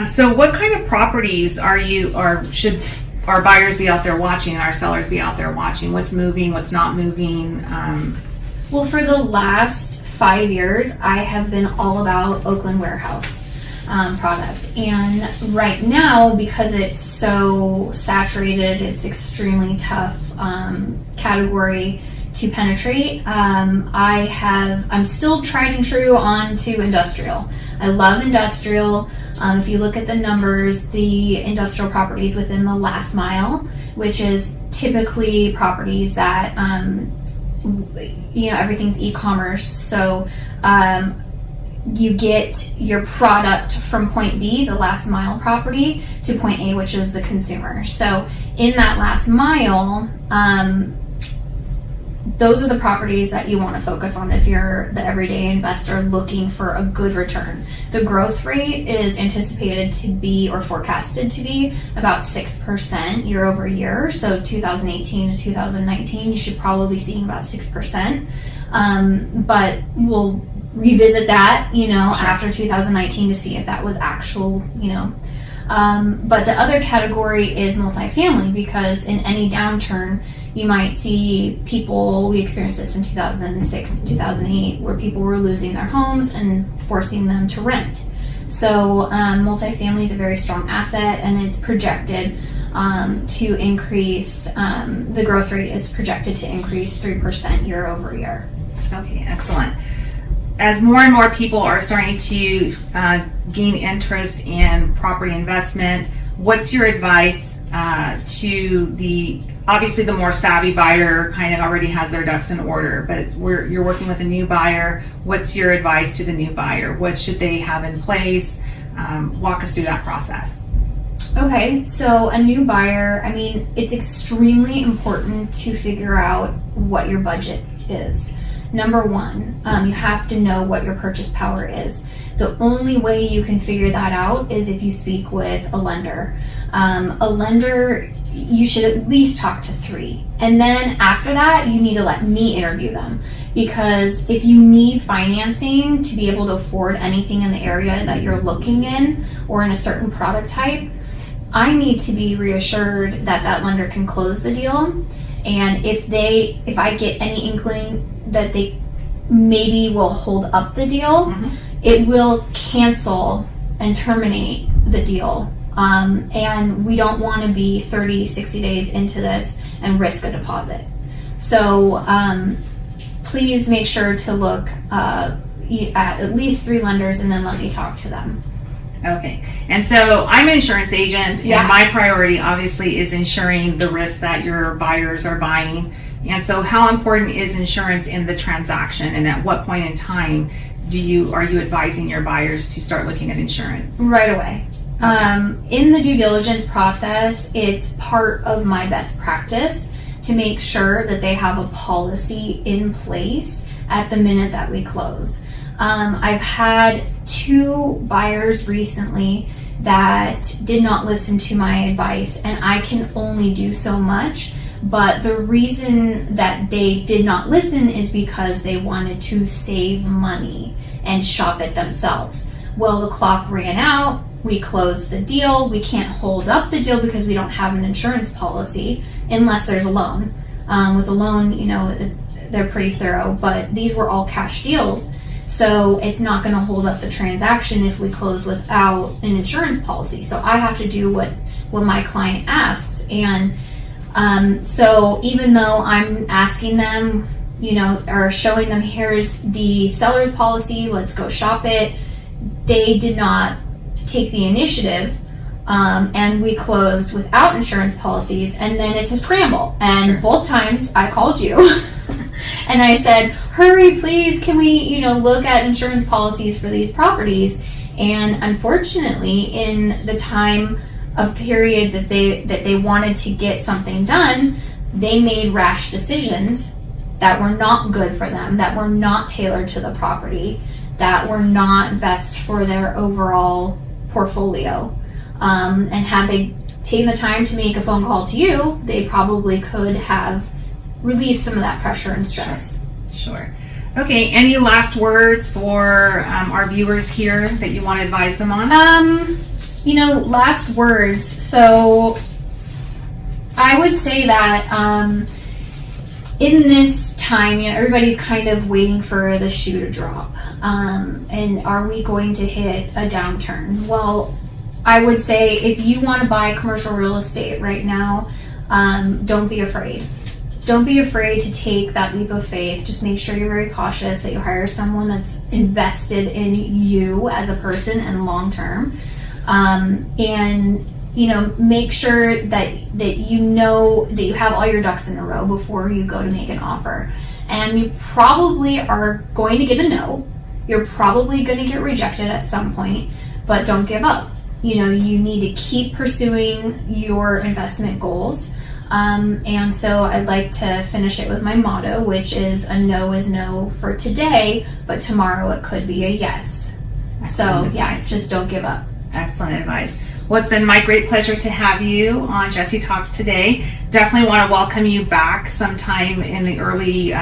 So what kind of properties should our buyers be out there watching and our sellers be out there watching? What's moving, what's not moving? Well, for the last 5 years, I have been all about Oakland Warehouse product. And right now, because it's so saturated, it's extremely tough category to penetrate. I'm still tried and true on to industrial. I love industrial. If you look at the numbers, the industrial properties within the last mile, which is typically properties that, everything's e-commerce. So you get your product from point B, the last mile property, to point A, which is the consumer. So in that last mile, those are the properties that you want to focus on if you're the everyday investor looking for a good return. The growth rate is anticipated to be, or forecasted to be, about 6% year over year. So 2018 to 2019, you should probably be seeing about 6%. But we'll revisit that, after 2019 to see if that was actual, But the other category is multifamily, because in any downturn, you might see people, we experienced this in 2006, 2008, where people were losing their homes and forcing them to rent. So multifamily is a very strong asset, and it's projected to increase, the growth rate is projected to increase 3% year over year. Okay, excellent. As more and more people are starting to gain interest in property investment, what's your advice to obviously the more savvy buyer kind of already has their ducks in order, but you're working with a new buyer. What's your advice to the new buyer? What should they have in place? Walk us through that process. Okay, so a new buyer, it's extremely important to figure out what your budget is. Number one, you have to know what your purchase power is. The only way you can figure that out is if you speak with a lender. A lender, you should at least talk to 3. And then after that, you need to let me interview them. Because if you need financing to be able to afford anything in the area that you're looking in, or in a certain product type, I need to be reassured that that lender can close the deal. And if I get any inkling that they maybe will hold up the deal, it will cancel and terminate the deal. And we don't want to be 30, 60 days into this and risk a deposit. So please make sure to look at least 3 lenders, and then let me talk to them. Okay, and so I'm an insurance agent, and my priority obviously is ensuring the risk that your buyers are buying. And so how important is insurance in the transaction, and at what point in time are you advising your buyers to start looking at insurance? Right away. In the due diligence process, it's part of my best practice to make sure that they have a policy in place at the minute that we close. I've had 2 buyers recently that did not listen to my advice, and I can only do so much. But the reason that they did not listen is because they wanted to save money and shop it themselves. Well, the clock ran out. We closed the deal. We can't hold up the deal because we don't have an insurance policy unless there's a loan. With a loan, they're pretty thorough, but these were all cash deals. So it's not going to hold up the transaction if we close without an insurance policy. So I have to do what my client asks. And so even though I'm asking them, or showing them, here's the seller's policy, let's go shop it, they did not take the initiative. And we closed without insurance policies, and then it's a scramble. And both times I called you. And I said, hurry, please, can we, look at insurance policies for these properties? And unfortunately, in the time of period that they wanted to get something done, they made rash decisions that were not good for them, that were not tailored to the property, that were not best for their overall portfolio. And had they taken the time to make a phone call to you, they probably could have relieve some of that pressure and stress. Sure. Okay, any last words for our viewers here that you want to advise them on? Last words. So I would say that in this time, everybody's kind of waiting for the shoe to drop. And are we going to hit a downturn? Well, I would say if you want to buy commercial real estate right now, don't be afraid. Don't be afraid to take that leap of faith. Just make sure you're very cautious, that you hire someone that's invested in you as a person and long term. And make sure that you have all your ducks in a row before you go to make an offer. And you probably are going to get a no. You're probably going to get rejected at some point, but don't give up. You need to keep pursuing your investment goals. And so I'd like to finish it with my motto, which is a no is no for today, but tomorrow it could be a yes. Excellent advice. Just don't give up. Excellent advice. Well, it's been my great pleasure to have you on Jessie Talks today. Definitely want to welcome you back sometime in the early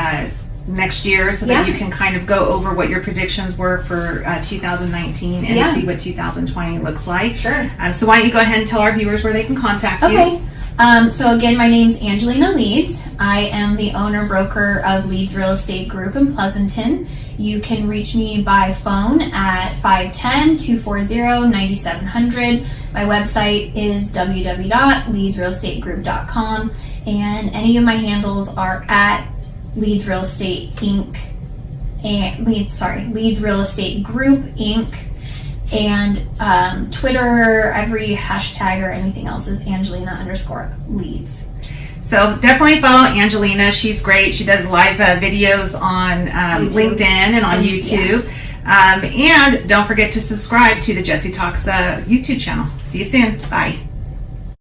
next year so that you can kind of go over what your predictions were for 2019 and see what 2020 looks like. Sure. So why don't you go ahead and tell our viewers where they can contact you. Okay. So again, my name's Angelina Leeds. I am the owner-broker of Leeds Real Estate Group in Pleasanton. You can reach me by phone at 510-240-9700. My website is www.leedsrealestategroup.com, and any of my handles are at Leeds Real Estate Inc. and Leeds Real Estate Group Inc. And Twitter, every hashtag or anything else is Angelina_Leeds. So definitely follow Angelina. She's great. She does live videos on LinkedIn and on YouTube. And don't forget to subscribe to the Jessie Talks YouTube channel. See you soon. Bye.